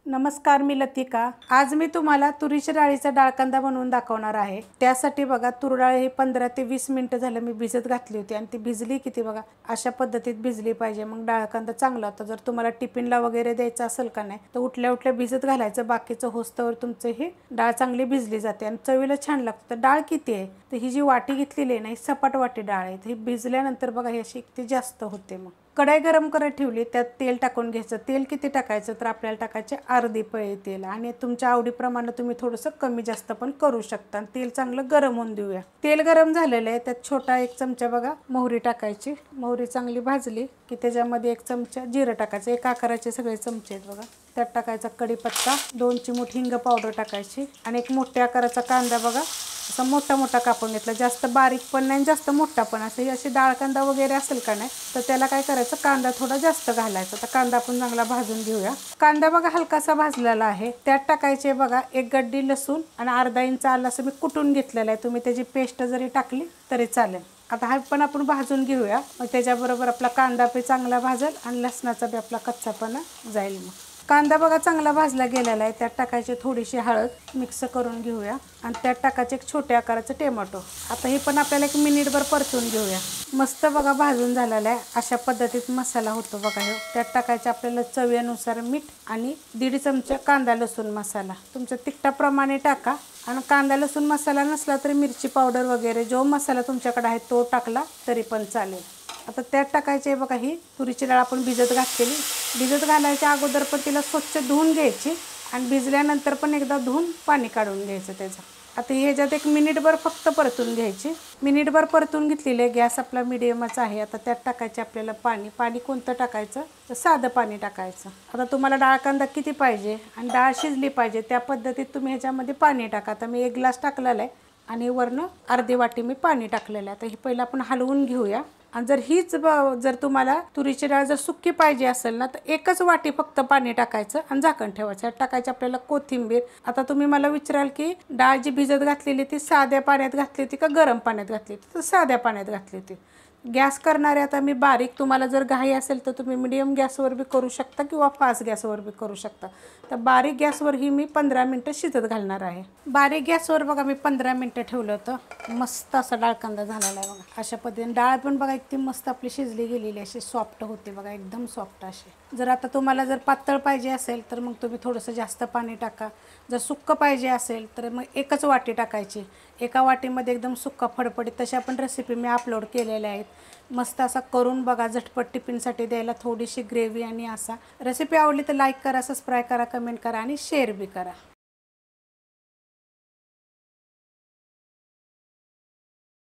नमस्कार, मी लतिका। आज मी तुम्हाला तुरीच्या डाळीचा डाळकांदा बनवून दाखवणार आहे। त्यासाठी बघा, तूर डाळ ही 15 ते 20 मिनिटं झालं मी भिजत घातली होती आणि ती भिजली किती बघा, अशा पद्धतीत भिजली पाहिजे, मग डाळकांदा चांगला होता। जर तुम्हाला टिफिनला वगैरे द्यायचं असेल का नाही, तर उठल्या उठल्या भिजत घालायचं, बाकीचं होस्तवर तुमचं ही डाळ चांगली भिजली जाते आणि चवीला छान लागतं। तर डाळ किती आहे, तर ही जी वाटी घेतलेली आहे ना, ही सपाट वाटी डाळ आहे। ही भिजल्यानंतर बघा ही अशी किती जास्त होते। मग कढई गरम करत ठेवली, त्यात तेल टाकून घ्यायचं। तेल किती टाकायचं, तर आपल्याला टाकायचे अर्धी पळी तेल आणि तुमच्या आवडीप्रमाणे तुम्ही थोडंसं कमी जास्त पण करू शकता। तेल चांगलं गरम होऊन देऊया। तेल गरम झालेलं आहे, त्यात छोटा 1 चमचा बघा मोहरी टाकायची। मोहरी चांगली भाजली की त्याच्यामध्ये 1 चमचा जिरं टाकायचं। 1 आकाराचे सगळे चमचे आहेत बघा, त्यात टाकायचा कढीपत्ता, 2 चिमूट हिंग पावडर टाकायची आणि 1 मोठ्या आकाराचा कांदा बघा असा मोठा मोठा कापून घेतला। जास्त बारीक पण नाही, जास्त मोठा पण असं। अशी डाळकांदा वगैरे असेल का नाही, तर त्याला काय करायचं, कांदा थोडा जास्त घालायचा। तर कांदा आपण चांगला भाजून घेऊया। कांदा बघा हलकासा भाजलेला आहे, त्यात टाकायचे बघा 1 गड्डी लसूण आणि अर्धा इंच आलं असं मी कुटून घेतलेलं आहे। तुम्ही त्याची पेस्ट जरी टाकली तरी चालेल। आता हा पण आपण भाजून घेऊया, मग त्याच्याबरोबर आपला कांदा पण चांगला भाजेल आणि लसणाचा बी आपला कच्चापणा जाईल। मग कांदा बघा चांगला भाजला गेलेला आहे, त्यात टाकायची थोडीशी हळद, मिक्स करून घेऊया आणि त्यात टाकायचे 1 छोट्या आकाराचं टोमॅटो। आता हे पण आपल्याला 1 मिनिटभर परतून घेऊया। मस्त बघा भाजून झालेला आहे, अशा पद्धतीत मसाला होतो बघा। हे त्यात टाकायचे आपल्याला चवीनुसार मीठ आणि 1.5 चमचा कांदा लसूण मसाला, तुमच्या तिखटाप्रमाणे टाका। आणि कांदा लसूण मसाला नसला तरी मिरची पावडर वगैरे जो मसाला तुमच्याकडे आहे तो टाकला तरी पण चालेल। आता त्यात टाकायचे बघा ही तुरीची डाळ आपण भिजत घातलेली। भिजत घालायच्या अगोदर पण तिला स्वच्छ धुवून घ्यायची आणि भिजल्यानंतर पण एकदा धुवून पाणी काढून घ्यायचं त्याचं। आता ह्याच्यात 1 मिनिटभर फक्त परतून घ्यायची। मिनिटभर परतून घेतलेले, गॅस आपला मिडियमच आहे। आता त्यात टाकायचे आपल्याला पाणी। पाणी कोणतं टाकायचं, तर साधं पाणी टाकायचं। आता तुम्हाला डाळकांदा किती पाहिजे आणि डाळ शिजली पाहिजे त्या पद्धतीत तुम्ही ह्याच्यामध्ये पाणी टाका। आता मी 1 ग्लास टाकलेला आहे आणि वरनं अर्धी वाटी मी पाणी टाकलेलं आहे। आता हे पहिलं आपण हलवून घेऊया। आणि जर तुम्हाला तुरीची डाळ जर सुक्की पाहिजे असेल ना, तर 1च वाटी फक्त पाणी टाकायचं आणि झाकण ठेवायचं। टाकायचं आपल्याला कोथिंबीर। आता तुम्ही मला विचाराल की डाळ जी भिजत घातलेली ती साध्या पाण्यात घातली होती का गरम पाण्यात घातली होती, तर साध्या पाण्यात घातली होती। गॅस करणारे आता मी बारीक, तुम्हाला जर घाई असेल तर तुम्ही मीडियम गॅसवर बी करू शकता किंवा फास्ट गॅसवर बी करू शकता। तर बारीक गॅसवर ही मी 15 मिनिटं शिजत घालणार आहे। बारीक गॅसवर बघा मी 15 मिनिटं ठेवलं होतं। मस्त असा डाळकांदा झालेला आहे बघा, अशा पद्धतीने। डाळ पण बघा एकदम मस्त आपली शिजली गेलेली, अशी सॉफ्ट होते बघा, एकदम सॉफ्ट अशी। जर आता तुम्हाला जर पातळ पाहिजे असेल तर मग तुम्ही थोडंसं जास्त पाणी टाका। जर सुक्कं पाहिजे असेल तर मग 1च वाटी टाकायची। एका वाटीमध्ये एकदम सुक्का फडफडीत तशा पण रेसिपी मी अपलोड केलेल्या आहेत। मस्त असा करून बघा, झटपट टिफिनसाठी द्यायला, थोडीशी ग्रेव्ही। आणि असा रेसिपी आवडली तर लाईक करा, सबस्क्राईब करा, कमेंट करा आणि शेअर बी करा।